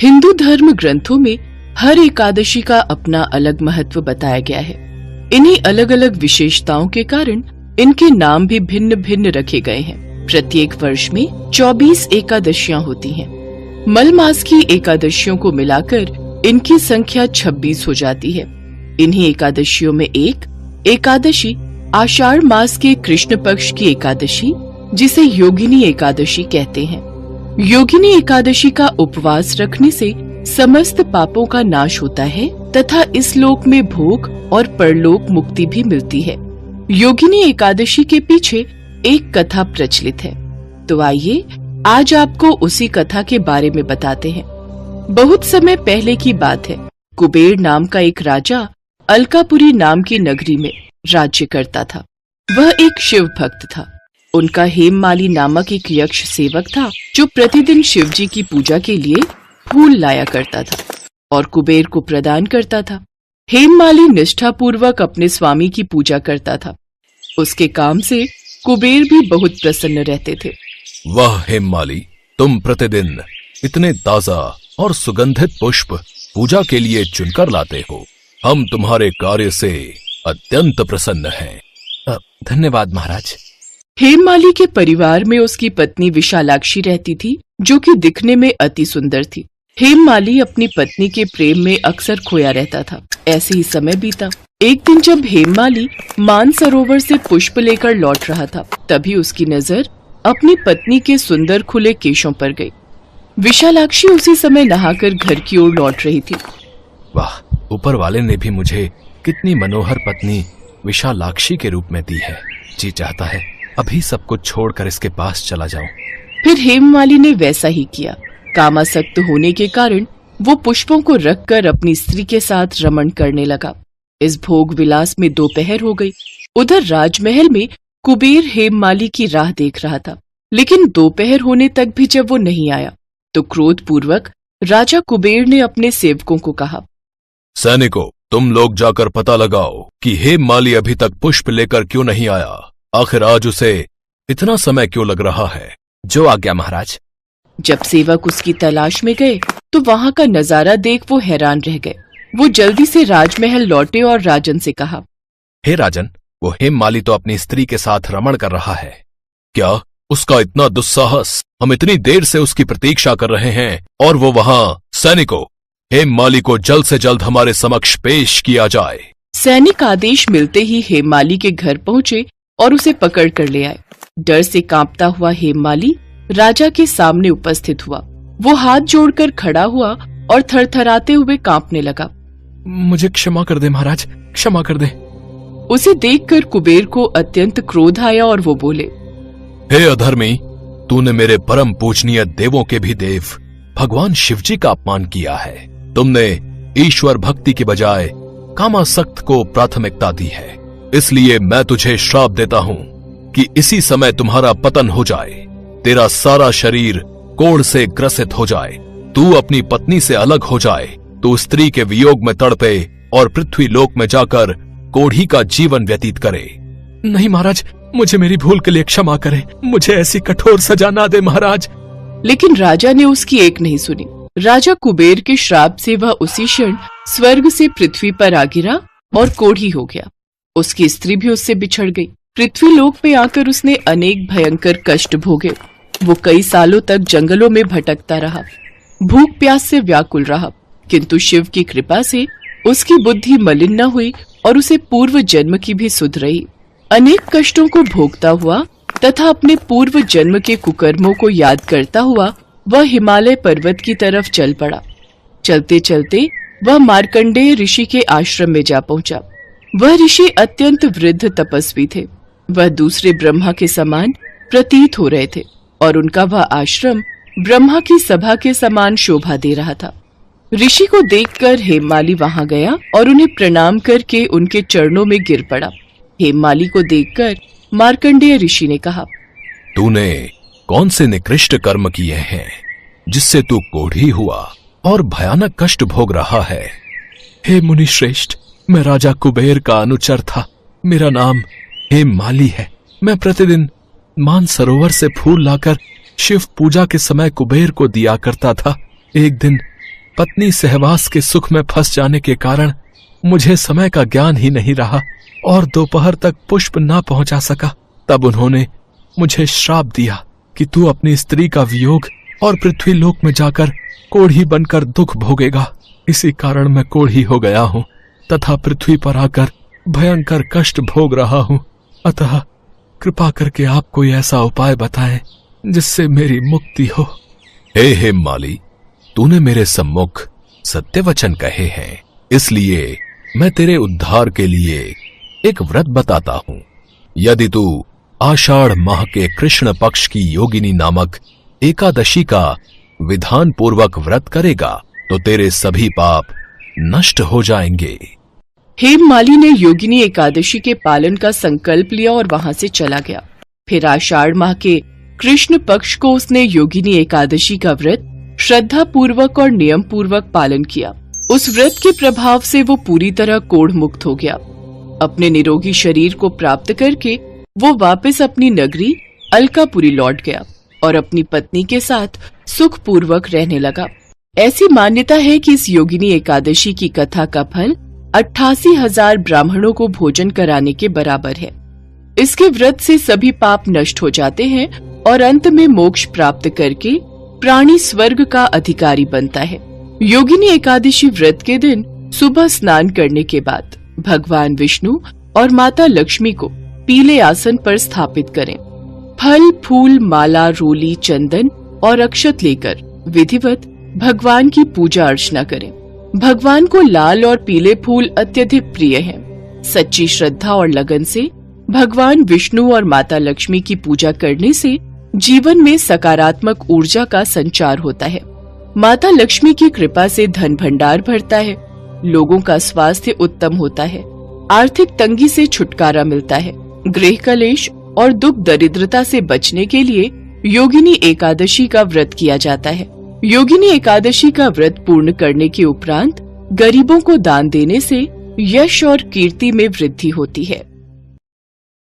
हिंदू धर्म ग्रंथों में हर एकादशी का अपना अलग महत्व बताया गया है। इन्हीं अलग अलग विशेषताओं के कारण इनके नाम भी भिन्न भिन्न रखे गए हैं। प्रत्येक वर्ष में 24 एकादशियां होती हैं। मल मास की एकादशियों को मिलाकर इनकी संख्या 26 हो जाती है। इन्हीं एकादशियों में एक एकादशी आषाढ़ मास के कृष्ण पक्ष की एकादशी, जिसे योगिनी एकादशी कहते हैं। योगिनी एकादशी का उपवास रखने से समस्त पापों का नाश होता है तथा इस लोक में भोग और परलोक मुक्ति भी मिलती है। योगिनी एकादशी के पीछे एक कथा प्रचलित है, तो आइए आज आपको उसी कथा के बारे में बताते हैं। बहुत समय पहले की बात है। कुबेर नाम का एक राजा अलकापुरी नाम की नगरी में राज्य करता था। वह एक शिव भक्त था। उनका हेममाली नामक एक यक्ष सेवक था, जो प्रतिदिन शिव जी की पूजा के लिए फूल लाया करता था और कुबेर को प्रदान करता था। हेममाली निष्ठा पूर्वक अपने स्वामी की पूजा करता था। उसके काम से कुबेर भी बहुत प्रसन्न रहते थे। वाह हेममाली, तुम प्रतिदिन इतने ताजा और सुगंधित पुष्प पूजा के लिए चुनकर लाते हो। हम तुम्हारे कार्य से अत्यंत प्रसन्न हैं। धन्यवाद महाराज। हेममाली के परिवार में उसकी पत्नी विशालाक्षी रहती थी, जो कि दिखने में अति सुंदर थी। हेममाली अपनी पत्नी के प्रेम में अक्सर खोया रहता था। ऐसे ही समय बीता। एक दिन जब हेममाली मानसरोवर से पुष्प लेकर लौट रहा था, तभी उसकी नजर अपनी पत्नी के सुंदर खुले केशों पर गई। विशालाक्षी उसी समय नहाकर घर की ओर लौट रही थी। वाह, ऊपर वाले ने भी मुझे कितनी मनोहर पत्नी विशालाक्षी के रूप में दी है। जी चाहता है अभी सब कुछ छोड़कर इसके पास चला जाऊं। फिर हेममाली ने वैसा ही किया। कामासक्त होने के कारण वो पुष्पों को रखकर अपनी स्त्री के साथ रमण करने लगा। इस भोग विलास में दोपहर हो गई। उधर राजमहल में कुबेर हेममाली की राह देख रहा था, लेकिन दोपहर होने तक भी जब वो नहीं आया, तो क्रोध पूर्वक राजा कुबेर ने अपने सेवकों को कहा, सैनिकों, तुम लोग जाकर पता लगाओ कि हेममाली अभी तक पुष्प लेकर क्यों नहीं आया। आखिर आज उसे इतना समय क्यों लग रहा है। जो आज्ञा महाराज। जब सेवक उसकी तलाश में गए तो वहां का नजारा देख वो हैरान रह गए। वो जल्दी से राजमहल लौटे और राजन से कहा, हे राजन, वो हेममाली तो अपनी स्त्री के साथ रमण कर रहा है। क्या उसका इतना दुस्साहस? हम इतनी देर से उसकी प्रतीक्षा कर रहे हैं और वो वहां। सैनिकों, हेममाली को जल्द से जल्द हमारे समक्ष पेश किया जाए। सैनिक आदेश मिलते ही हेममाली के घर पहुंचे और उसे पकड़ कर ले आए। डर से कांपता हुआ हेममाली राजा के सामने उपस्थित हुआ। वो हाथ जोड़कर खड़ा हुआ और थरथराते हुए कांपने लगा। मुझे क्षमा कर दे महाराज, क्षमा कर दे। उसे देखकर कुबेर को अत्यंत क्रोध आया और वो बोले, हे अधर्मी, तूने मेरे परम पूजनीय देवों के भी देव भगवान शिवजी का अपमान किया है। तुमने ईश्वर भक्ति के बजाय कामासक्त को प्राथमिकता दी है। इसलिए मैं तुझे श्राप देता हूं कि इसी समय तुम्हारा पतन हो जाए, तेरा सारा शरीर कोढ़ से ग्रसित हो जाए, तू अपनी पत्नी से अलग हो जाए, तू स्त्री के वियोग में तड़पे और पृथ्वी लोक में जाकर कोढ़ी का जीवन व्यतीत करे। नहीं महाराज, मुझे मेरी भूल के लिए क्षमा करें। मुझे ऐसी कठोर सजा ना दे महाराज। लेकिन राजा ने उसकी एक नहीं सुनी। राजा कुबेर के श्राप से वह उसी क्षण स्वर्ग से पृथ्वी पर आ गिरा और कोढ़ी हो गया। उसकी स्त्री भी उससे बिछड़ गई। पृथ्वी लोक पे आकर उसने अनेक भयंकर कष्ट भोगे। वो कई सालों तक जंगलों में भटकता रहा, भूख प्यास से व्याकुल रहा, किंतु शिव की कृपा से उसकी बुद्धि मलिन न हुई और उसे पूर्व जन्म की भी सुध रही। अनेक कष्टों को भोगता हुआ तथा अपने पूर्व जन्म के कुकर्मों को याद करता हुआ वह हिमालय पर्वत की तरफ चल पड़ा। चलते चलते वह मार्कंडेय ऋषि के आश्रम में जा पहुंचा। वह ऋषि अत्यंत वृद्ध तपस्वी थे। वह दूसरे ब्रह्मा के समान प्रतीत हो रहे थे और उनका वह आश्रम ब्रह्मा की सभा के समान शोभा दे रहा था। ऋषि को देखकर हेममाली वहां गया और उन्हें प्रणाम करके उनके चरणों में गिर पड़ा। हेममाली को देखकर मार्कंडेय ऋषि ने कहा, तूने कौन से निकृष्ट कर्म किए हैं जिससे तू कोढ़ी हुआ और भयानक कष्ट भोग रहा है? हे मुनि श्रेष्ठ, मैं राजा कुबेर का अनुचर था। मेरा नाम हेममाली है। मैं प्रतिदिन मानसरोवर से फूल लाकर शिव पूजा के समय कुबेर को दिया करता था। एक दिन पत्नी सहवास के सुख में फंस जाने के कारण मुझे समय का ज्ञान ही नहीं रहा और दोपहर तक पुष्प ना पहुंचा सका। तब उन्होंने मुझे श्राप दिया कि तू अपनी स्त्री का वियोग और पृथ्वी लोक में जाकर कोढ़ी बनकर दुख भोगेगा। इसी कारण मैं कोढ़ी हो गया हूँ तथा पृथ्वी पर आकर भयंकर कष्ट भोग रहा हूँ। अतः कृपा करके आप कोई ऐसा उपाय बताएं जिससे मेरी मुक्ति हो। हे हेममाली, तूने मेरे सम्मुख सत्य वचन कहे हैं, इसलिए मैं तेरे उद्धार के लिए एक व्रत बताता हूँ। यदि तू आषाढ़ माह के कृष्ण पक्ष की योगिनी नामक एकादशी का विधान पूर्वक व्रत करेगा तो तेरे सभी पाप नष्ट हो जाएंगे। हेममाली ने योगिनी एकादशी के पालन का संकल्प लिया और वहां से चला गया। फिर आषाढ़ माह के कृष्ण पक्ष को उसने योगिनी एकादशी का व्रत श्रद्धा पूर्वक और नियम पूर्वक पालन किया। उस व्रत के प्रभाव से वो पूरी तरह कोढ़ मुक्त हो गया। अपने निरोगी शरीर को प्राप्त करके वो वापस अपनी नगरी अलकापुरी लौट गया और अपनी पत्नी के साथ सुख पूर्वक रहने लगा। ऐसी मान्यता है कि इस योगिनी एकादशी की कथा का फल 88,000 ब्राह्मणों को भोजन कराने के बराबर है। इसके व्रत से सभी पाप नष्ट हो जाते हैं और अंत में मोक्ष प्राप्त करके प्राणी स्वर्ग का अधिकारी बनता है। योगिनी एकादशी व्रत के दिन सुबह स्नान करने के बाद भगवान विष्णु और माता लक्ष्मी को पीले आसन पर स्थापित करें। फल, फूल, माला, रोली, चंदन और अक्षत लेकर विधिवत भगवान की पूजा अर्चना करें। भगवान को लाल और पीले फूल अत्यधिक प्रिय हैं। सच्ची श्रद्धा और लगन से भगवान विष्णु और माता लक्ष्मी की पूजा करने से जीवन में सकारात्मक ऊर्जा का संचार होता है। माता लक्ष्मी की कृपा से धन भंडार भरता है, लोगों का स्वास्थ्य उत्तम होता है, आर्थिक तंगी से छुटकारा मिलता है। गृह कलेश और दुख दरिद्रता से बचने के लिए योगिनी एकादशी का व्रत किया जाता है। योगिनी एकादशी का व्रत पूर्ण करने के उपरांत गरीबों को दान देने से यश और कीर्ति में वृद्धि होती है।